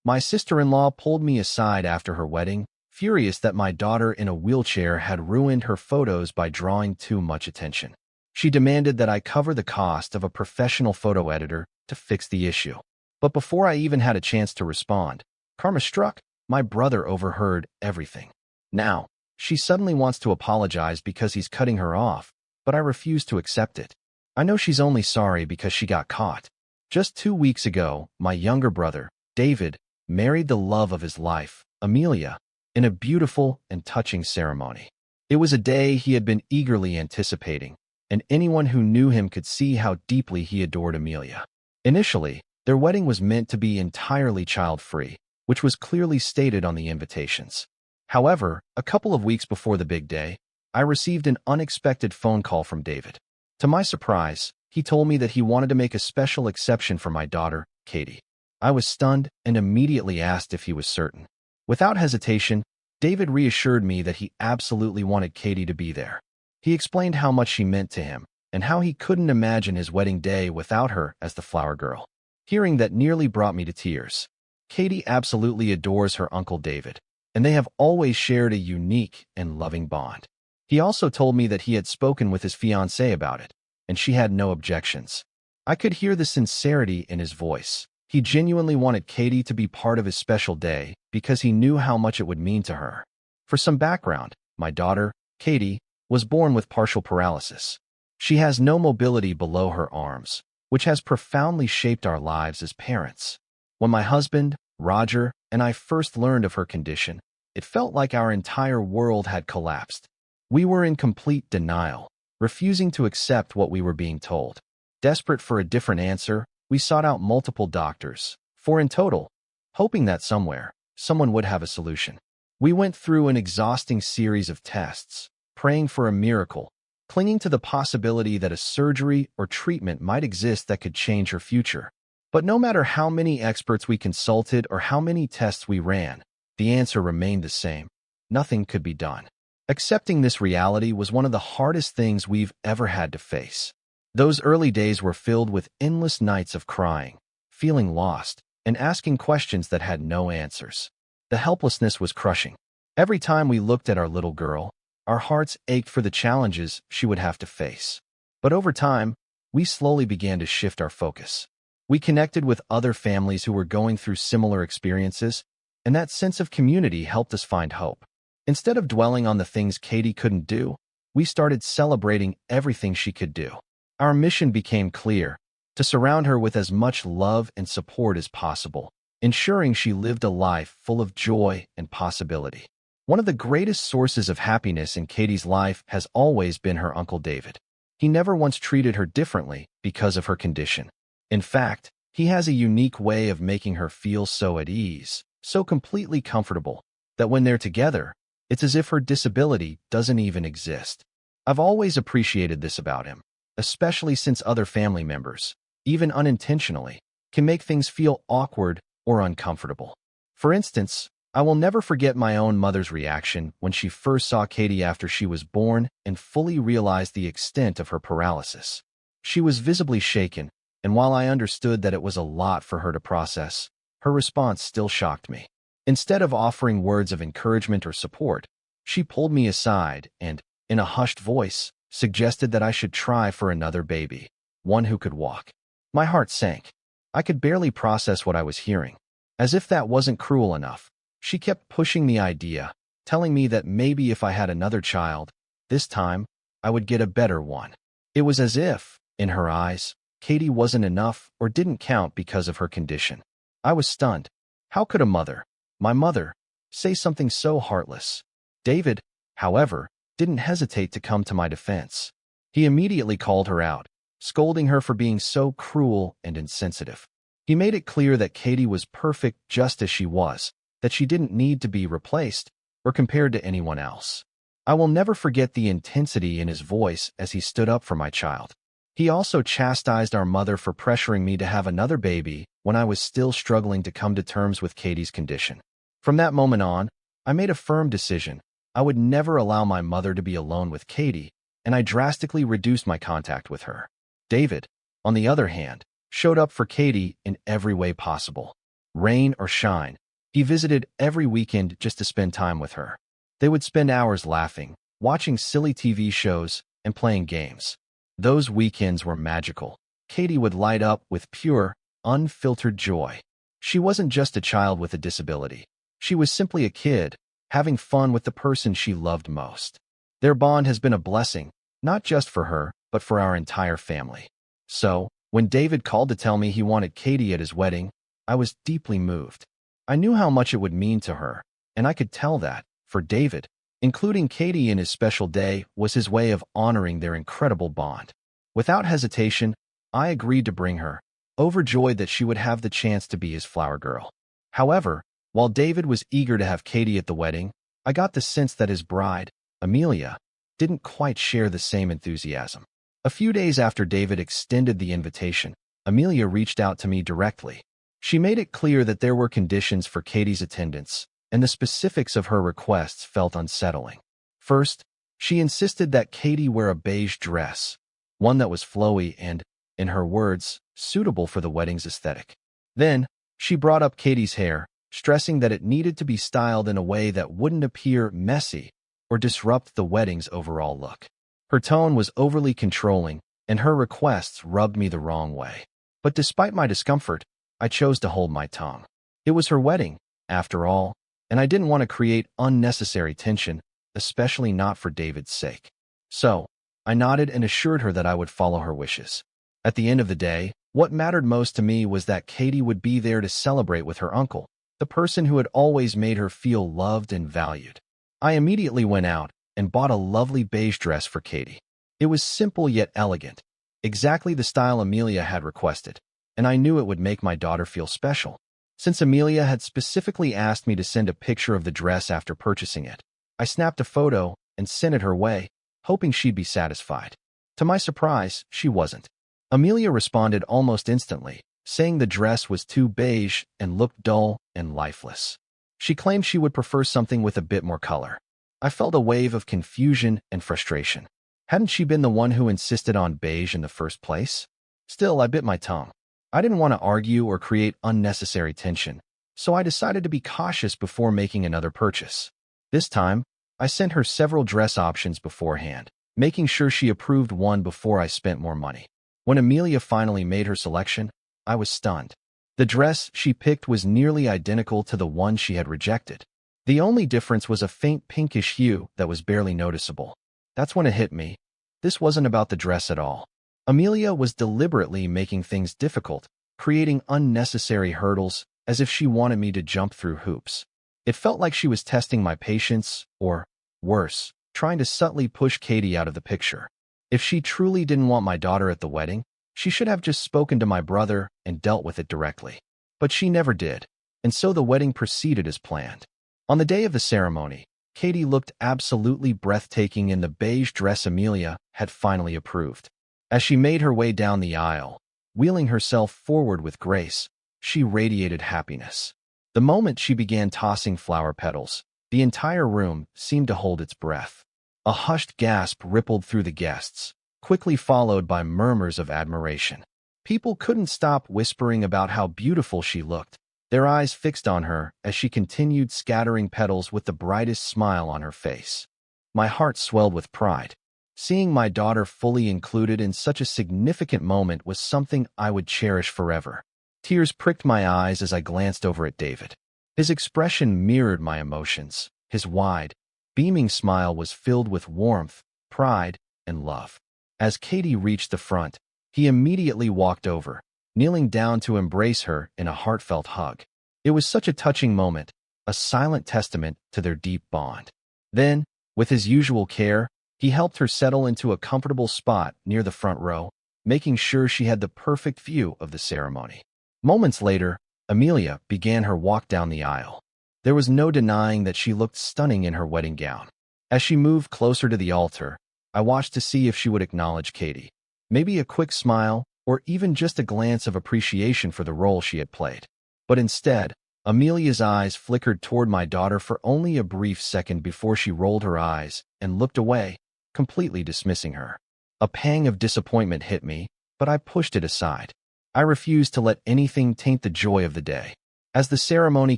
My sister-in-law pulled me aside after her wedding, furious that my daughter in a wheelchair had ruined her photos by drawing too much attention. She demanded that I cover the cost of a professional photo editor to fix the issue. But before I even had a chance to respond, karma struck. My brother overheard everything. Now, she suddenly wants to apologize because he's cutting her off, but I refuse to accept it. I know she's only sorry because she got caught. Just 2 weeks ago, my younger brother, David, married the love of his life, Amelia, in a beautiful and touching ceremony. It was a day he had been eagerly anticipating, and anyone who knew him could see how deeply he adored Amelia. Initially, their wedding was meant to be entirely child-free, which was clearly stated on the invitations. However, a couple of weeks before the big day, I received an unexpected phone call from David. To my surprise, he told me that he wanted to make a special exception for my daughter, Katie. I was stunned and immediately asked if he was certain. Without hesitation, David reassured me that he absolutely wanted Katie to be there. He explained how much she meant to him and how he couldn't imagine his wedding day without her as the flower girl. Hearing that nearly brought me to tears. Katie absolutely adores her Uncle David, and they have always shared a unique and loving bond. He also told me that he had spoken with his fiancée about it, and she had no objections. I could hear the sincerity in his voice. He genuinely wanted Katie to be part of his special day because he knew how much it would mean to her. For some background, my daughter, Katie, was born with partial paralysis. She has no mobility below her arms, which has profoundly shaped our lives as parents. When my husband, Roger, and I first learned of her condition, it felt like our entire world had collapsed. We were in complete denial, refusing to accept what we were being told. Desperate for a different answer, we sought out multiple doctors, 4 in total, hoping that somewhere, someone would have a solution. We went through an exhausting series of tests, praying for a miracle, clinging to the possibility that a surgery or treatment might exist that could change her future. But no matter how many experts we consulted or how many tests we ran, the answer remained the same. Nothing could be done. Accepting this reality was one of the hardest things we've ever had to face. Those early days were filled with endless nights of crying, feeling lost, and asking questions that had no answers. The helplessness was crushing. Every time we looked at our little girl, our hearts ached for the challenges she would have to face. But over time, we slowly began to shift our focus. We connected with other families who were going through similar experiences, and that sense of community helped us find hope. Instead of dwelling on the things Katie couldn't do, we started celebrating everything she could do. Our mission became clear: to surround her with as much love and support as possible, ensuring she lived a life full of joy and possibility. One of the greatest sources of happiness in Katie's life has always been her Uncle David. He never once treated her differently because of her condition. In fact, he has a unique way of making her feel so at ease, so completely comfortable, that when they're together, it's as if her disability doesn't even exist. I've always appreciated this about him, especially since other family members, even unintentionally, can make things feel awkward or uncomfortable. For instance, I will never forget my own mother's reaction when she first saw Katie after she was born and fully realized the extent of her paralysis. She was visibly shaken, and while I understood that it was a lot for her to process, her response still shocked me. Instead of offering words of encouragement or support, she pulled me aside and, in a hushed voice, suggested that I should try for another baby, one who could walk. My heart sank. I could barely process what I was hearing. As if that wasn't cruel enough, she kept pushing the idea, telling me that maybe if I had another child, this time, I would get a better one. It was as if, in her eyes, Katie wasn't enough or didn't count because of her condition. I was stunned. How could a mother, my mother, say something so heartless? David, however, didn't hesitate to come to my defense. He immediately called her out, scolding her for being so cruel and insensitive. He made it clear that Katie was perfect just as she was, that she didn't need to be replaced or compared to anyone else. I will never forget the intensity in his voice as he stood up for my child. He also chastised our mother for pressuring me to have another baby when I was still struggling to come to terms with Katie's condition. From that moment on, I made a firm decision. I would never allow my mother to be alone with Katie, and I drastically reduced my contact with her. David, on the other hand, showed up for Katie in every way possible. Rain or shine, he visited every weekend just to spend time with her. They would spend hours laughing, watching silly TV shows, and playing games. Those weekends were magical. Katie would light up with pure, unfiltered joy. She wasn't just a child with a disability. She was simply a kid, having fun with the person she loved most. Their bond has been a blessing, not just for her, but for our entire family. So, when David called to tell me he wanted Katie at his wedding, I was deeply moved. I knew how much it would mean to her, and I could tell that, for David, including Katie in his special day was his way of honoring their incredible bond. Without hesitation, I agreed to bring her, overjoyed that she would have the chance to be his flower girl. However, while David was eager to have Katie at the wedding, I got the sense that his bride, Amelia, didn't quite share the same enthusiasm. A few days after David extended the invitation, Amelia reached out to me directly. She made it clear that there were conditions for Katie's attendance, and the specifics of her requests felt unsettling. First, she insisted that Katie wear a beige dress, one that was flowy and, in her words, suitable for the wedding's aesthetic. Then, she brought up Katie's hair, stressing that it needed to be styled in a way that wouldn't appear messy or disrupt the wedding's overall look. Her tone was overly controlling, and her requests rubbed me the wrong way. But despite my discomfort, I chose to hold my tongue. It was her wedding, after all, and I didn't want to create unnecessary tension, especially not for David's sake. So, I nodded and assured her that I would follow her wishes. At the end of the day, what mattered most to me was that Katie would be there to celebrate with her uncle, the person who had always made her feel loved and valued. I immediately went out and bought a lovely beige dress for Katie. It was simple yet elegant, exactly the style Amelia had requested, and I knew it would make my daughter feel special. Since Amelia had specifically asked me to send a picture of the dress after purchasing it, I snapped a photo and sent it her way, hoping she'd be satisfied. To my surprise, she wasn't. Amelia responded almost instantly, saying the dress was too beige and looked dull and lifeless. She claimed she would prefer something with a bit more color. I felt a wave of confusion and frustration. Hadn't she been the one who insisted on beige in the first place? Still, I bit my tongue. I didn't want to argue or create unnecessary tension, so I decided to be cautious before making another purchase. This time, I sent her several dress options beforehand, making sure she approved one before I spent more money. When Amelia finally made her selection, I was stunned. The dress she picked was nearly identical to the one she had rejected. The only difference was a faint pinkish hue that was barely noticeable. That's when it hit me. This wasn't about the dress at all. Amelia was deliberately making things difficult, creating unnecessary hurdles as if she wanted me to jump through hoops. It felt like she was testing my patience, or, worse, trying to subtly push Katie out of the picture. If she truly didn't want my daughter at the wedding, she should have just spoken to my brother and dealt with it directly. But she never did, and so the wedding proceeded as planned. On the day of the ceremony, Katie looked absolutely breathtaking in the beige dress Amelia had finally approved. As she made her way down the aisle, wheeling herself forward with grace, she radiated happiness. The moment she began tossing flower petals, the entire room seemed to hold its breath. A hushed gasp rippled through the guests, quickly followed by murmurs of admiration. People couldn't stop whispering about how beautiful she looked, their eyes fixed on her as she continued scattering petals with the brightest smile on her face. My heart swelled with pride. Seeing my daughter fully included in such a significant moment was something I would cherish forever. Tears pricked my eyes as I glanced over at David. His expression mirrored my emotions. His wide, beaming smile was filled with warmth, pride, and love. As Katie reached the front, he immediately walked over, kneeling down to embrace her in a heartfelt hug. It was such a touching moment, a silent testament to their deep bond. Then, with his usual care, he helped her settle into a comfortable spot near the front row, making sure she had the perfect view of the ceremony. Moments later, Amelia began her walk down the aisle. There was no denying that she looked stunning in her wedding gown. As she moved closer to the altar, I watched to see if she would acknowledge Katie. Maybe a quick smile, or even just a glance of appreciation for the role she had played. But instead, Amelia's eyes flickered toward my daughter for only a brief second before she rolled her eyes and looked away, completely dismissing her. A pang of disappointment hit me, but I pushed it aside. I refused to let anything taint the joy of the day. As the ceremony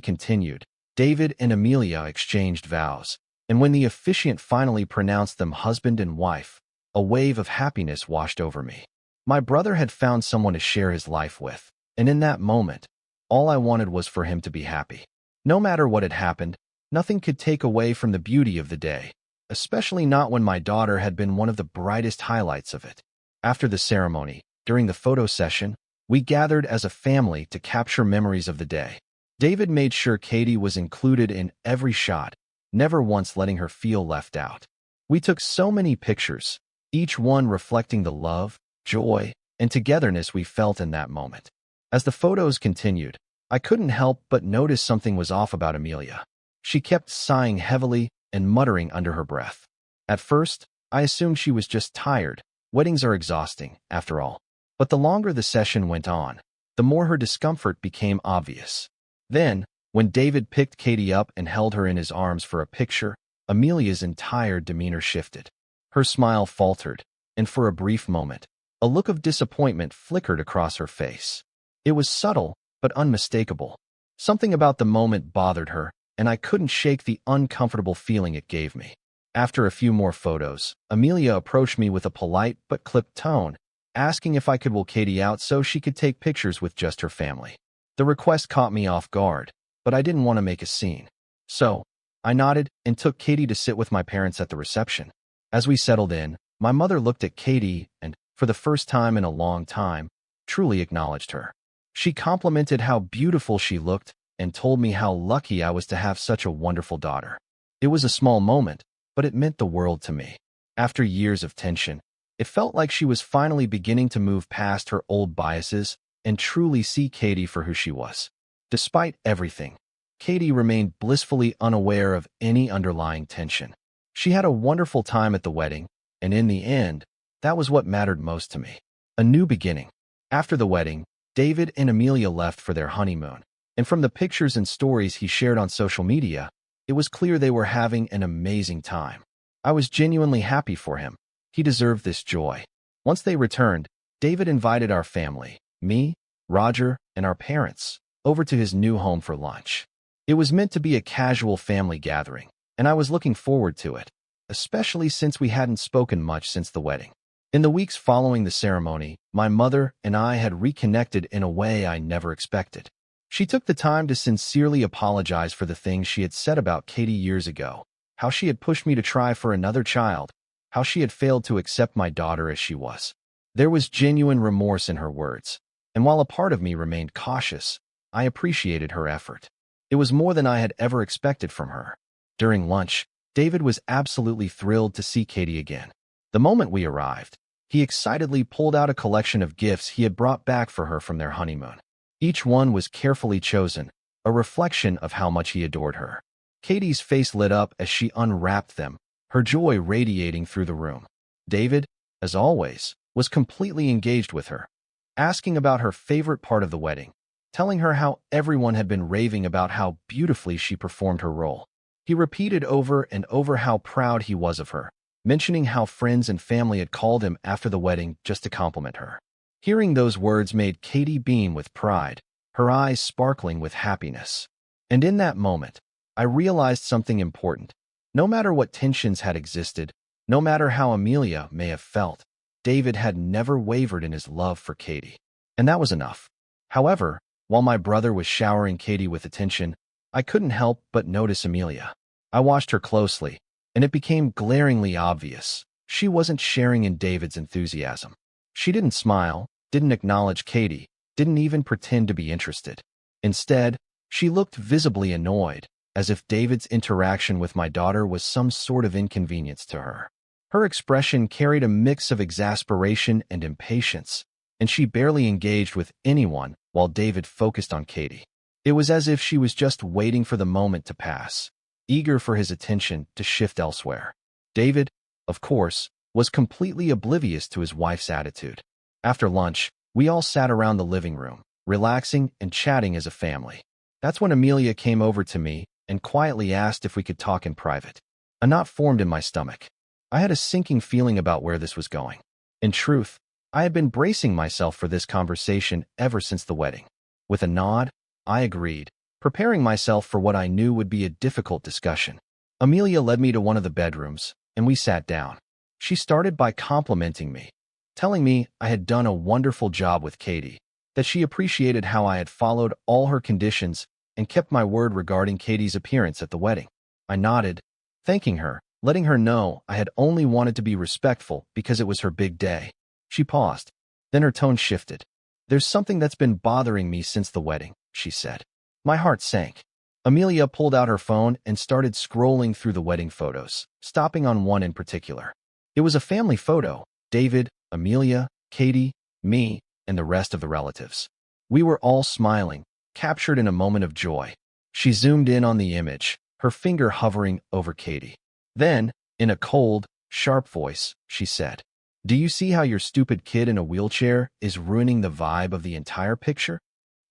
continued, David and Amelia exchanged vows, and when the officiant finally pronounced them husband and wife, a wave of happiness washed over me. My brother had found someone to share his life with, and in that moment, all I wanted was for him to be happy. No matter what had happened, nothing could take away from the beauty of the day, especially not when my daughter had been one of the brightest highlights of it. After the ceremony, during the photo session, we gathered as a family to capture memories of the day. David made sure Katie was included in every shot, never once letting her feel left out. We took so many pictures, each one reflecting the love, joy, and togetherness we felt in that moment. As the photos continued, I couldn't help but notice something was off about Amelia. She kept sighing heavily and muttering under her breath. At first, I assumed she was just tired. Weddings are exhausting, after all. But the longer the session went on, the more her discomfort became obvious. Then, when David picked Katie up and held her in his arms for a picture, Amelia's entire demeanor shifted. Her smile faltered, and for a brief moment, a look of disappointment flickered across her face. It was subtle, but unmistakable. Something about the moment bothered her, and I couldn't shake the uncomfortable feeling it gave me. After a few more photos, Amelia approached me with a polite but clipped tone, asking if I could wheel Katie out so she could take pictures with just her family. The request caught me off guard, but I didn't want to make a scene. So, I nodded and took Katie to sit with my parents at the reception. As we settled in, my mother looked at Katie and, for the first time in a long time, truly acknowledged her. She complimented how beautiful she looked and told me how lucky I was to have such a wonderful daughter. It was a small moment, but it meant the world to me. After years of tension, it felt like she was finally beginning to move past her old biases and truly see Katie for who she was. Despite everything, Katie remained blissfully unaware of any underlying tension. She had a wonderful time at the wedding, and in the end, that was what mattered most to me. A new beginning. After the wedding, David and Amelia left for their honeymoon, and from the pictures and stories he shared on social media, it was clear they were having an amazing time. I was genuinely happy for him. He deserved this joy. Once they returned, David invited our family, me, Roger, and our parents, over to his new home for lunch. It was meant to be a casual family gathering, and I was looking forward to it, especially since we hadn't spoken much since the wedding. In the weeks following the ceremony, my mother and I had reconnected in a way I never expected. She took the time to sincerely apologize for the things she had said about Katie years ago, how she had pushed me to try for another child, how she had failed to accept my daughter as she was. There was genuine remorse in her words, and while a part of me remained cautious, I appreciated her effort. It was more than I had ever expected from her. During lunch, David was absolutely thrilled to see Katie again. The moment we arrived, he excitedly pulled out a collection of gifts he had brought back for her from their honeymoon. Each one was carefully chosen, a reflection of how much he adored her. Katie's face lit up as she unwrapped them, her joy radiating through the room. David, as always, was completely engaged with her, asking about her favorite part of the wedding, telling her how everyone had been raving about how beautifully she performed her role. He repeated over and over how proud he was of her, mentioning how friends and family had called him after the wedding just to compliment her. Hearing those words made Katie beam with pride, her eyes sparkling with happiness. And in that moment, I realized something important. No matter what tensions had existed, no matter how Amelia may have felt, David had never wavered in his love for Katie. And that was enough. However, while my brother was showering Katie with attention, I couldn't help but notice Amelia. I watched her closely, and it became glaringly obvious. She wasn't sharing in David's enthusiasm. She didn't smile, didn't acknowledge Katie, didn't even pretend to be interested. Instead, she looked visibly annoyed, as if David's interaction with my daughter was some sort of inconvenience to her. Her expression carried a mix of exasperation and impatience, and she barely engaged with anyone while David focused on Katie. It was as if she was just waiting for the moment to pass, eager for his attention to shift elsewhere. David, of course, was completely oblivious to his wife's attitude. After lunch, we all sat around the living room, relaxing and chatting as a family. That's when Amelia came over to me and quietly asked if we could talk in private. A knot formed in my stomach. I had a sinking feeling about where this was going. In truth, I had been bracing myself for this conversation ever since the wedding. With a nod, I agreed, preparing myself for what I knew would be a difficult discussion. Amelia led me to one of the bedrooms, and we sat down. She started by complimenting me, telling me I had done a wonderful job with Katie, that she appreciated how I had followed all her conditions and kept my word regarding Katie's appearance at the wedding. I nodded, thanking her, letting her know I had only wanted to be respectful because it was her big day. She paused. Then her tone shifted. "There's something that's been bothering me since the wedding," she said. My heart sank. Amelia pulled out her phone and started scrolling through the wedding photos, stopping on one in particular. It was a family photo: David, Amelia, Katie, me, and the rest of the relatives. We were all smiling, captured in a moment of joy. She zoomed in on the image, her finger hovering over Katie. Then, in a cold, sharp voice, she said, "Do you see how your stupid kid in a wheelchair is ruining the vibe of the entire picture?"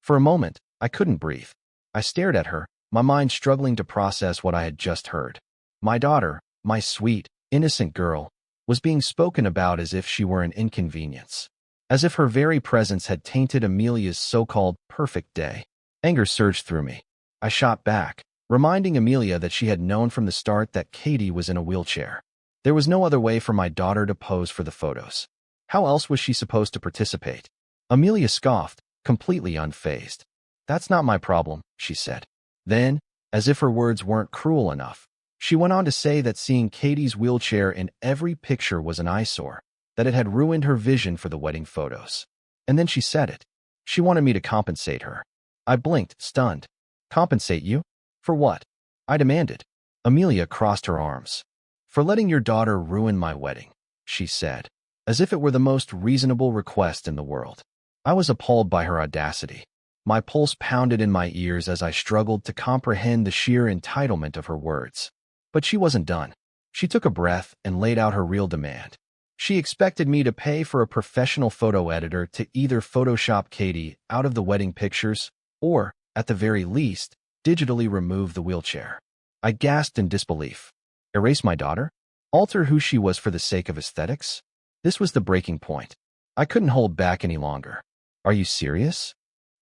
For a moment, I couldn't breathe. I stared at her, my mind struggling to process what I had just heard. My daughter, my sweet, innocent girl, was being spoken about as if she were an inconvenience, as if her very presence had tainted Amelia's so-called perfect day. Anger surged through me. I shot back, reminding Amelia that she had known from the start that Katie was in a wheelchair. There was no other way for my daughter to pose for the photos. How else was she supposed to participate? Amelia scoffed, completely unfazed. "That's not my problem," she said. Then, as if her words weren't cruel enough, she went on to say that seeing Katie's wheelchair in every picture was an eyesore, that it had ruined her vision for the wedding photos. And then she said it. She wanted me to compensate her. I blinked, stunned. "Compensate you? For what?" I demanded. Amelia crossed her arms. "For letting your daughter ruin my wedding," she said, as if it were the most reasonable request in the world. I was appalled by her audacity. My pulse pounded in my ears as I struggled to comprehend the sheer entitlement of her words. But she wasn't done. She took a breath and laid out her real demand. She expected me to pay for a professional photo editor to either Photoshop Katie out of the wedding pictures or, at the very least, digitally remove the wheelchair. I gasped in disbelief. Erase my daughter? Alter who she was for the sake of aesthetics? This was the breaking point. I couldn't hold back any longer. "Are you serious?"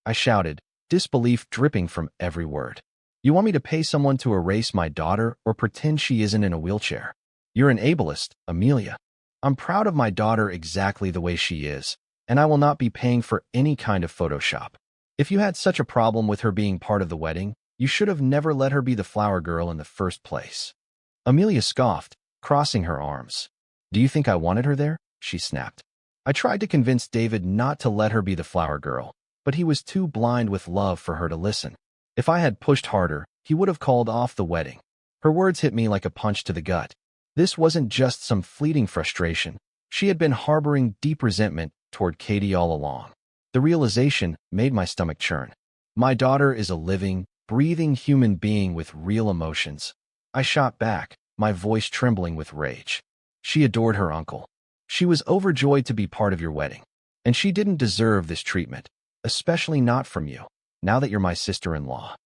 I shouted, disbelief dripping from every word. "You want me to pay someone to erase my daughter or pretend she isn't in a wheelchair? You're an ableist, Amelia. I'm proud of my daughter exactly the way she is, and I will not be paying for any kind of Photoshop. If you had such a problem with her being part of the wedding, you should have never let her be the flower girl in the first place." Amelia scoffed, crossing her arms. "Do you think I wanted her there?" she snapped. I tried to convince David not to let her be the flower girl, but he was too blind with love for her to listen. If I had pushed harder, he would have called off the wedding. Her words hit me like a punch to the gut. This wasn't just some fleeting frustration. She had been harboring deep resentment toward Katie all along. The realization made my stomach churn. My daughter is a living, breathing human being with real emotions. I shot back, my voice trembling with rage. She adored her uncle. She was overjoyed to be part of your wedding. And she didn't deserve this treatment, especially not from you, now that you're my sister-in-law.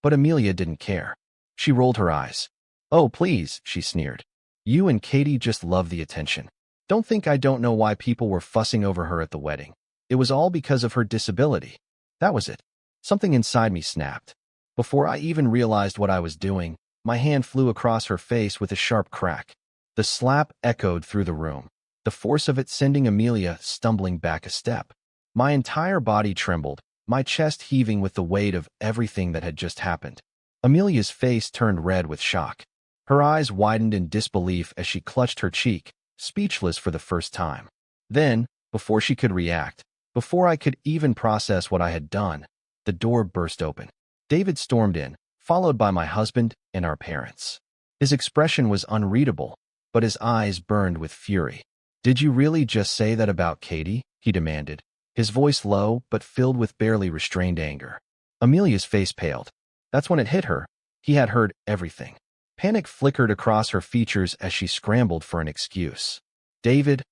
But Amelia didn't care. She rolled her eyes. "Oh, please," she sneered. "You and Katie just love the attention. Don't think I don't know why people were fussing over her at the wedding. It was all because of her disability. That was it." Something inside me snapped. Before I even realized what I was doing, my hand flew across her face with a sharp crack. The slap echoed through the room, the force of it sending Amelia stumbling back a step. My entire body trembled, my chest heaving with the weight of everything that had just happened. Amelia's face turned red with shock. Her eyes widened in disbelief as she clutched her cheek, speechless for the first time. Then, before she could react, before I could even process what I had done, the door burst open. David stormed in, followed by my husband and our parents. His expression was unreadable, but his eyes burned with fury. "Did you really just say that about Katie?" he demanded, his voice low but filled with barely restrained anger. Amelia's face paled. That's when it hit her. He had heard everything. Panic flickered across her features as she scrambled for an excuse. "David,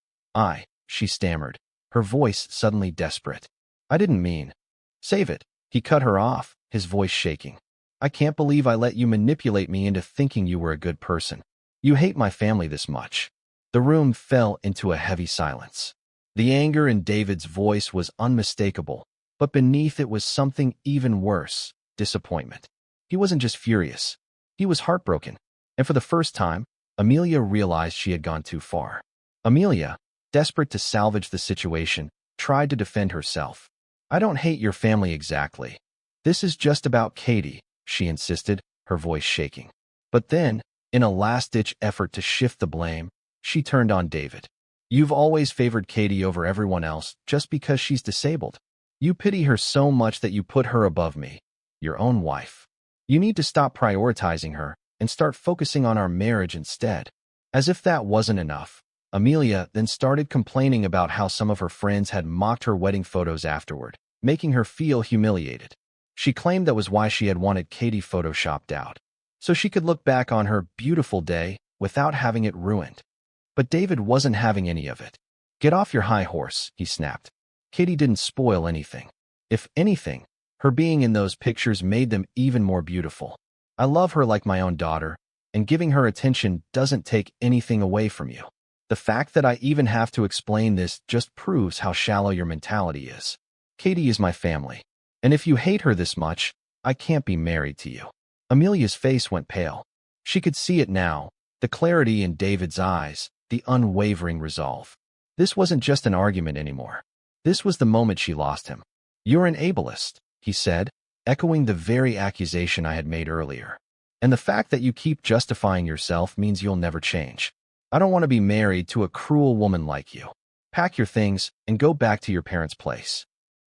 she stammered, her voice suddenly desperate. "I didn't mean." "Save it." He cut her off, his voice shaking. "I can't believe I let you manipulate me into thinking you were a good person. You hate my family this much." The room fell into a heavy silence. The anger in David's voice was unmistakable, but beneath it was something even worse, disappointment. He wasn't just furious. He was heartbroken. And for the first time, Amelia realized she had gone too far. Amelia, desperate to salvage the situation, tried to defend herself. "I don't hate your family exactly. This is just about Katie," she insisted, her voice shaking. But then, in a last-ditch effort to shift the blame, she turned on David. "You've always favored Katie over everyone else just because she's disabled. You pity her so much that you put her above me, your own wife. You need to stop prioritizing her and start focusing on our marriage instead." As if that wasn't enough, Amelia then started complaining about how some of her friends had mocked her wedding photos afterward, making her feel humiliated. She claimed that was why she had wanted Katie photoshopped out, so she could look back on her beautiful day without having it ruined. But David wasn't having any of it. "Get off your high horse," he snapped. "Katie didn't spoil anything. If anything, her being in those pictures made them even more beautiful. I love her like my own daughter, and giving her attention doesn't take anything away from you. The fact that I even have to explain this just proves how shallow your mentality is. Katie is my family, and if you hate her this much, I can't be married to you." Amelia's face went pale. She could see it now, the clarity in David's eyes, the unwavering resolve. This wasn't just an argument anymore. This was the moment she lost him. "You're an ableist," he said, echoing the very accusation I had made earlier. "And the fact that you keep justifying yourself means you'll never change. I don't want to be married to a cruel woman like you. Pack your things and go back to your parents' place."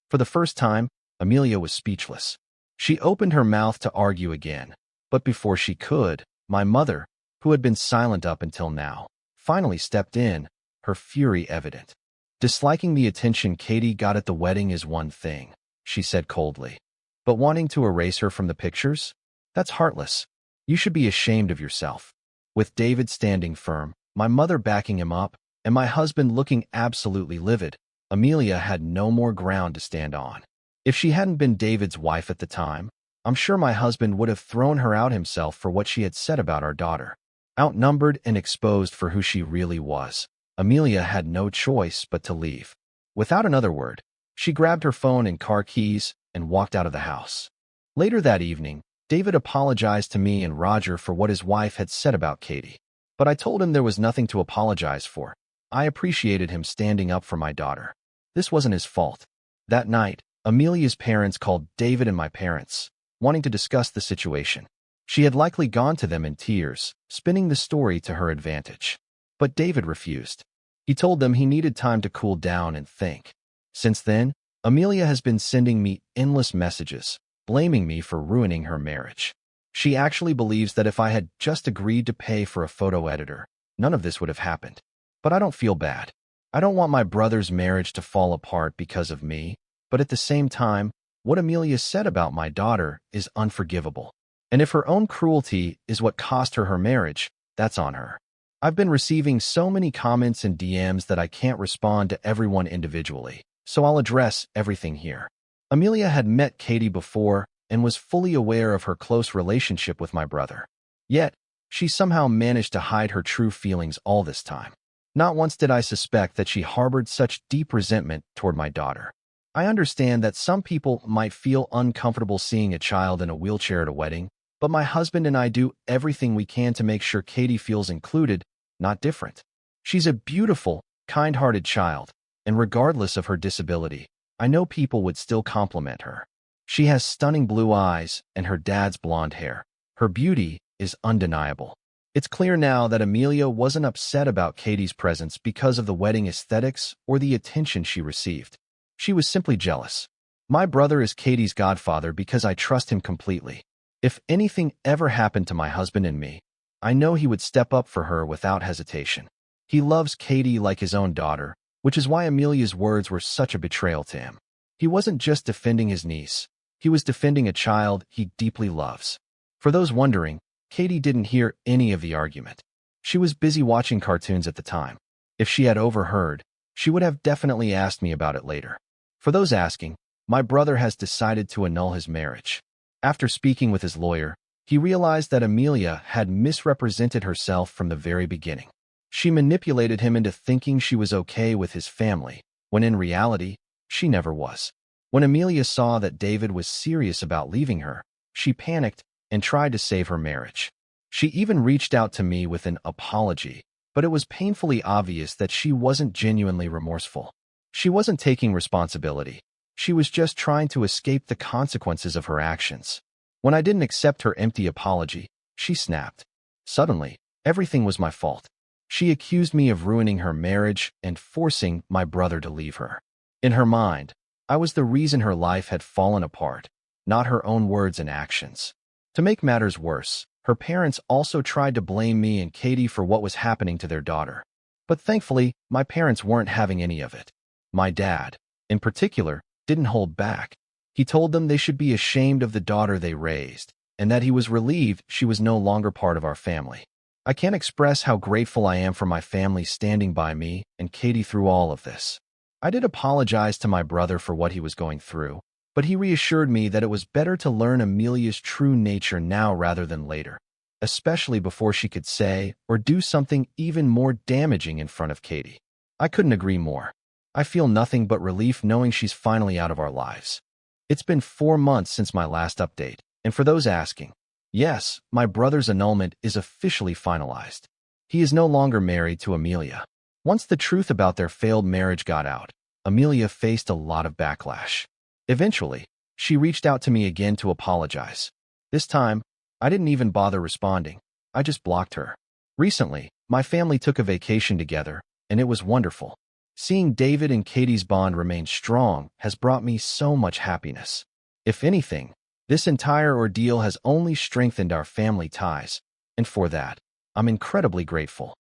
For the first time, Amelia was speechless. She opened her mouth to argue again, but before she could, my mother, who had been silent up until now, finally stepped in, her fury evident. "Disliking the attention Katie got at the wedding is one thing," she said coldly. "But wanting to erase her from the pictures? That's heartless. You should be ashamed of yourself." With David standing firm, my mother backing him up, and my husband looking absolutely livid, Amelia had no more ground to stand on. If she hadn't been David's wife at the time, I'm sure my husband would have thrown her out himself for what she had said about our daughter. Outnumbered and exposed for who she really was, Amelia had no choice but to leave. Without another word, she grabbed her phone and car keys and walked out of the house. Later that evening, David apologized to me and Roger for what his wife had said about Katie. But I told him there was nothing to apologize for. I appreciated him standing up for my daughter. This wasn't his fault. That night, Amelia's parents called David and my parents, wanting to discuss the situation. She had likely gone to them in tears, spinning the story to her advantage. But David refused. He told them he needed time to cool down and think. Since then, Amelia has been sending me endless messages, blaming me for ruining her marriage. She actually believes that if I had just agreed to pay for a photo editor, none of this would have happened. But I don't feel bad. I don't want my brother's marriage to fall apart because of me, but at the same time, what Amelia said about my daughter is unforgivable. And if her own cruelty is what cost her her marriage, that's on her. I've been receiving so many comments and DMs that I can't respond to everyone individually, so I'll address everything here. Amelia had met Katie before and was fully aware of her close relationship with my brother. Yet, she somehow managed to hide her true feelings all this time. Not once did I suspect that she harbored such deep resentment toward my daughter. I understand that some people might feel uncomfortable seeing a child in a wheelchair at a wedding, but my husband and I do everything we can to make sure Katie feels included, not different. She's a beautiful, kind-hearted child, and regardless of her disability, I know people would still compliment her. She has stunning blue eyes and her dad's blonde hair. Her beauty is undeniable. It's clear now that Amelia wasn't upset about Katie's presence because of the wedding aesthetics or the attention she received. She was simply jealous. My brother is Katie's godfather because I trust him completely. If anything ever happened to my husband and me, I know he would step up for her without hesitation. He loves Katie like his own daughter, which is why Amelia's words were such a betrayal to him. He wasn't just defending his niece. He was defending a child he deeply loves. For those wondering, Katie didn't hear any of the argument. She was busy watching cartoons at the time. If she had overheard, she would have definitely asked me about it later. For those asking, my brother has decided to annul his marriage. After speaking with his lawyer, he realized that Amelia had misrepresented herself from the very beginning. She manipulated him into thinking she was okay with his family, when in reality, she never was. When Amelia saw that David was serious about leaving her, She panicked and tried to save her marriage. She even reached out to me with an apology, but it was painfully obvious that she wasn't genuinely remorseful. She wasn't taking responsibility. She was just trying to escape the consequences of her actions. When I didn't accept her empty apology, she snapped. Suddenly, everything was my fault. She accused me of ruining her marriage and forcing my brother to leave her. In her mind, I was the reason her life had fallen apart, not her own words and actions. To make matters worse, her parents also tried to blame me and Katie for what was happening to their daughter. But thankfully, my parents weren't having any of it. My dad, in particular, didn't hold back. He told them they should be ashamed of the daughter they raised, and that he was relieved she was no longer part of our family. I can't express how grateful I am for my family standing by me and Katie through all of this. I did apologize to my brother for what he was going through, but he reassured me that it was better to learn Amelia's true nature now rather than later, especially before she could say or do something even more damaging in front of Katie. I couldn't agree more. I feel nothing but relief knowing she's finally out of our lives. It's been 4 months since my last update, and for those asking, yes, my brother's annulment is officially finalized. He is no longer married to Amelia. Once the truth about their failed marriage got out, Amelia faced a lot of backlash. Eventually, she reached out to me again to apologize. This time, I didn't even bother responding. I just blocked her. Recently, my family took a vacation together, and it was wonderful. Seeing David and Katie's bond remain strong has brought me so much happiness. If anything, this entire ordeal has only strengthened our family ties, and for that, I'm incredibly grateful.